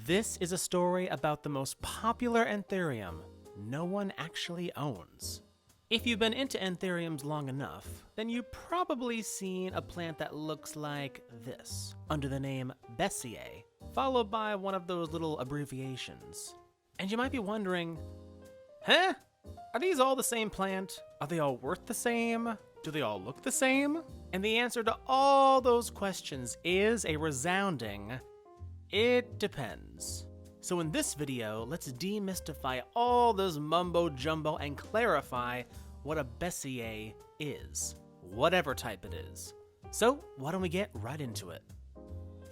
This is a story about the most popular Anthurium no one actually owns. If you've been into Anthuriums long enough, then you've probably seen a plant that looks like this, under the name Besseae, followed by one of those little abbreviations. And you might be wondering, huh? Are these all the same plant? Are they all worth the same? Do they all look the same? And the answer to all those questions is a resounding, it depends. So in this video, let's demystify all this mumbo jumbo and clarify what a Besseae is, whatever type it is. So why don't we get right into it?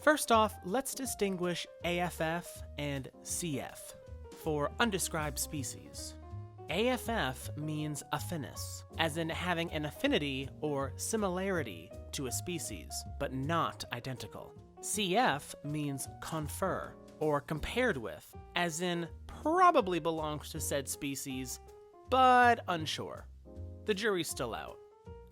First off, let's distinguish AFF and CF for undescribed species. AFF means affinis, as in having an affinity or similarity to a species, but not identical. CF means confer, or compared with, as in probably belongs to said species, but unsure. The jury's still out.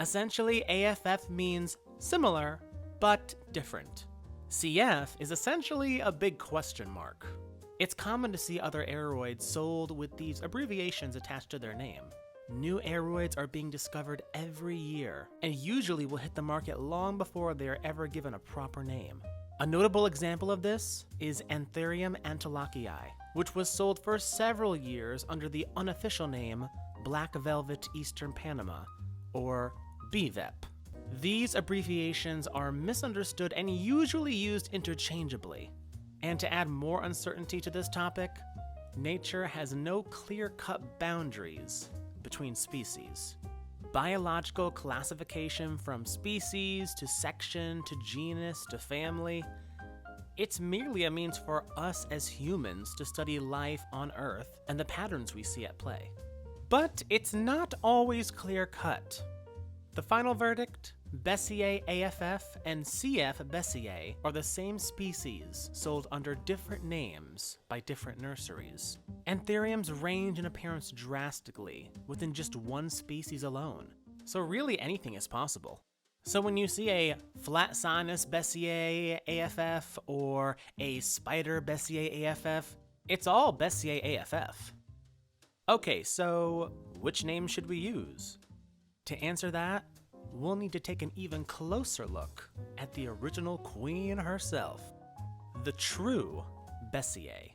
Essentially, AFF means similar, but different. CF is essentially a big question mark. It's common to see other aeroids sold with these abbreviations attached to their name. New aeroids are being discovered every year, and usually will hit the market long before they are ever given a proper name. A notable example of this is Anthurium antolachii, which was sold for several years under the unofficial name Black Velvet Eastern Panama, or BVEP. These abbreviations are misunderstood and usually used interchangeably. And to add more uncertainty to this topic, nature has no clear-cut boundaries between species. Biological classification from species to section to genus to family, it's merely a means for us as humans to study life on Earth and the patterns we see at play. But it's not always clear-cut. The final verdict? Besseae AFF and CF Besseae are the same species sold under different names by different nurseries. Anthuriums range in appearance drastically within just one species alone, so really anything is possible. So when you see a flat sinus Besseae AFF or a spider Besseae AFF, it's all Besseae AFF. Okay, so which name should we use? To answer that, we'll need to take an even closer look at the original queen herself, the true Besseae.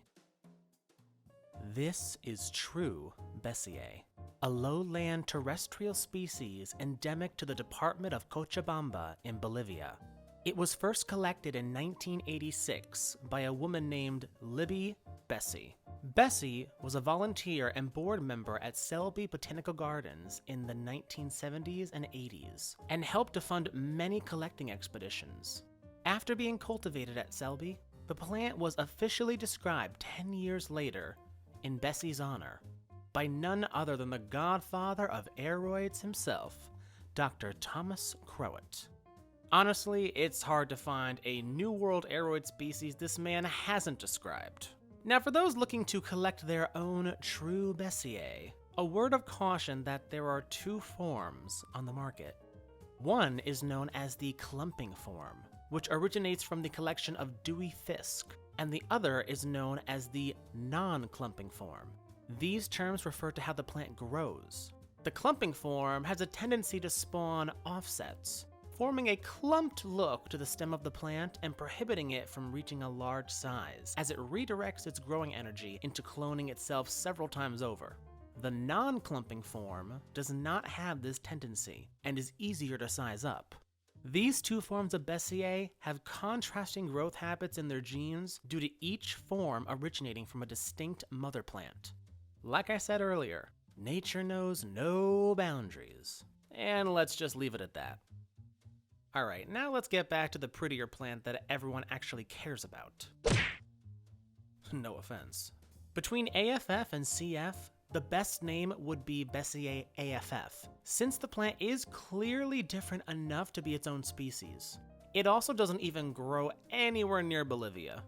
This is true Besseae, a lowland terrestrial species endemic to the department of Cochabamba in Bolivia. It was first collected in 1986 by a woman named Libby Besseae. Besseae was a volunteer and board member at Selby Botanical Gardens in the 1970s and 80s, and helped to fund many collecting expeditions. After being cultivated at Selby, the plant was officially described 10 years later in Bessea's honor by none other than the godfather of aeroids himself, Dr. Thomas Crowett. Honestly, it's hard to find a New World aeroid species this man hasn't described. Now, for those looking to collect their own true Besseae, a word of caution that there are two forms on the market. One is known as the clumping form, which originates from the collection of Dewey Fisk, and the other is known as the non-clumping form. These terms refer to how the plant grows. The clumping form has a tendency to spawn offsets, forming a clumped look to the stem of the plant and prohibiting it from reaching a large size, as it redirects its growing energy into cloning itself several times over. The non-clumping form does not have this tendency and is easier to size up. These two forms of Besseae have contrasting growth habits in their genes due to each form originating from a distinct mother plant. Like I said earlier, nature knows no boundaries. And let's just leave it at that. Alright, now let's get back to the prettier plant that everyone actually cares about. No offense. Between AFF and CF, the best name would be Besseae AFF, since the plant is clearly different enough to be its own species. It also doesn't even grow anywhere near Bolivia.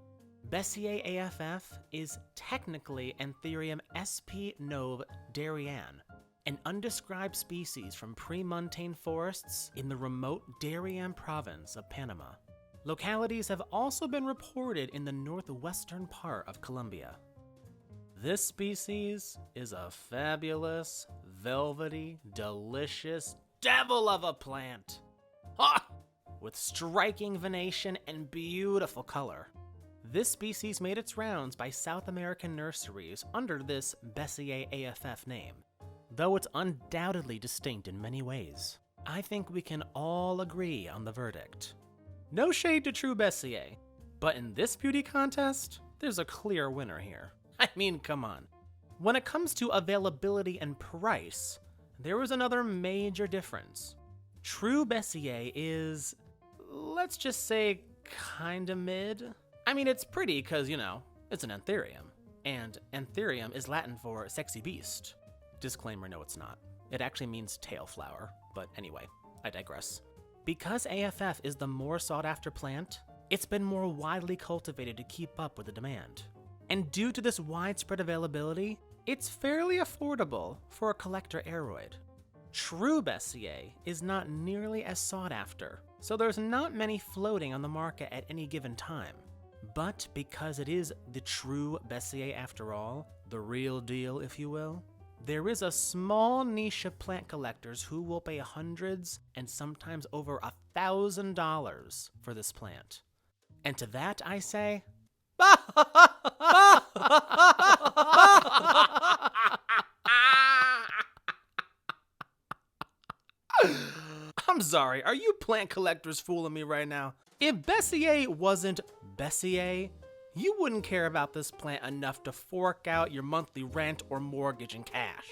Besseae AFF is technically Anthurium sp. nov. Darien, an undescribed species from pre-montane forests in the remote Darien province of Panama. Localities have also been reported in the northwestern part of Colombia. This species is a fabulous, velvety, delicious devil of a plant. Ha! With striking venation and beautiful color. This species made its rounds by South American nurseries under this Besseae AFF name, though it's undoubtedly distinct in many ways. I think we can all agree on the verdict. No shade to true Besseae, but in this beauty contest, there's a clear winner here. I mean, come on. When it comes to availability and price, there was another major difference. True Besseae is, let's just say, kinda mid. I mean, it's pretty because, you know, it's an Anthurium. And Anthurium is Latin for sexy beast. Disclaimer, no it's not. It actually means tail flower, but anyway, I digress. Because AFF is the more sought after plant, it's been more widely cultivated to keep up with the demand. And due to this widespread availability, it's fairly affordable for a collector aroid. True Besseae is not nearly as sought after, so there's not many floating on the market at any given time. But because it is the true Besseae after all, the real deal if you will, there is a small niche of plant collectors who will pay hundreds and sometimes over $1,000 for this plant. And to that I say, I'm sorry, are you plant collectors fooling me right now? If Besseae wasn't Besseae, you wouldn't care about this plant enough to fork out your monthly rent or mortgage in cash.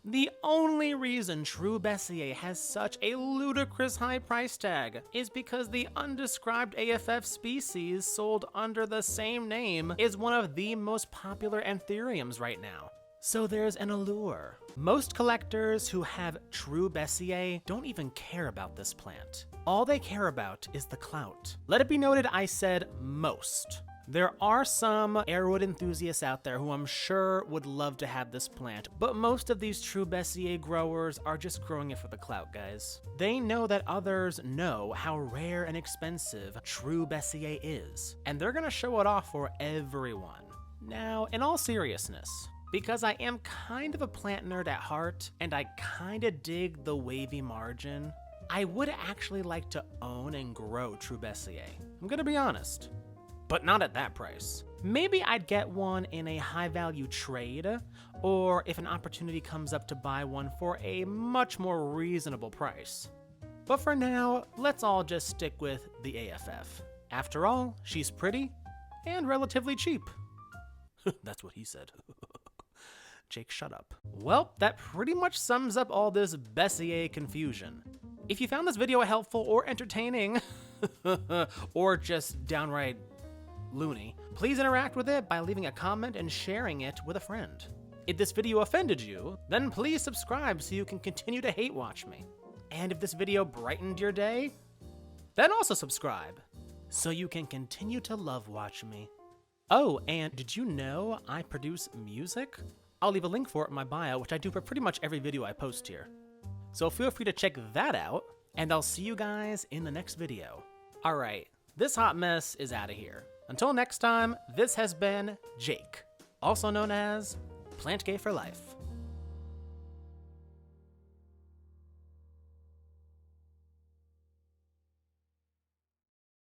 The only reason true Besseae has such a ludicrous high price tag is because the undescribed AFF species sold under the same name is one of the most popular Anthuriums right now. So there's an allure. Most collectors who have true Besseae don't even care about this plant. All they care about is the clout. Let it be noted I said most. There are some aroid enthusiasts out there who I'm sure would love to have this plant, but most of these true Besseae growers are just growing it for the clout, guys. They know that others know how rare and expensive true Besseae is, and they're gonna show it off for everyone. Now, in all seriousness, because I am kind of a plant nerd at heart, and I kinda dig the wavy margin, I would actually like to own and grow true Besseae. I'm gonna be honest. But not at that price. Maybe I'd get one in a high value trade, or if an opportunity comes up to buy one for a much more reasonable price. But for now, let's all just stick with the AFF. After all, she's pretty and relatively cheap. That's what he said. Jake, shut up. Well, that pretty much sums up all this Besseae confusion. If you found this video helpful or entertaining, or just downright loony, please interact with it by leaving a comment and sharing it with a friend. If this video offended you, then please subscribe so you can continue to hate watch me. And if this video brightened your day, then also subscribe so you can continue to love watch me. Oh, and did you know I produce music? I'll leave a link for it in my bio, which I do for pretty much every video I post here. So feel free to check that out, and I'll see you guys in the next video. Alright, this hot mess is out of here. Until next time, this has been Jake, also known as Plant Gay for Life.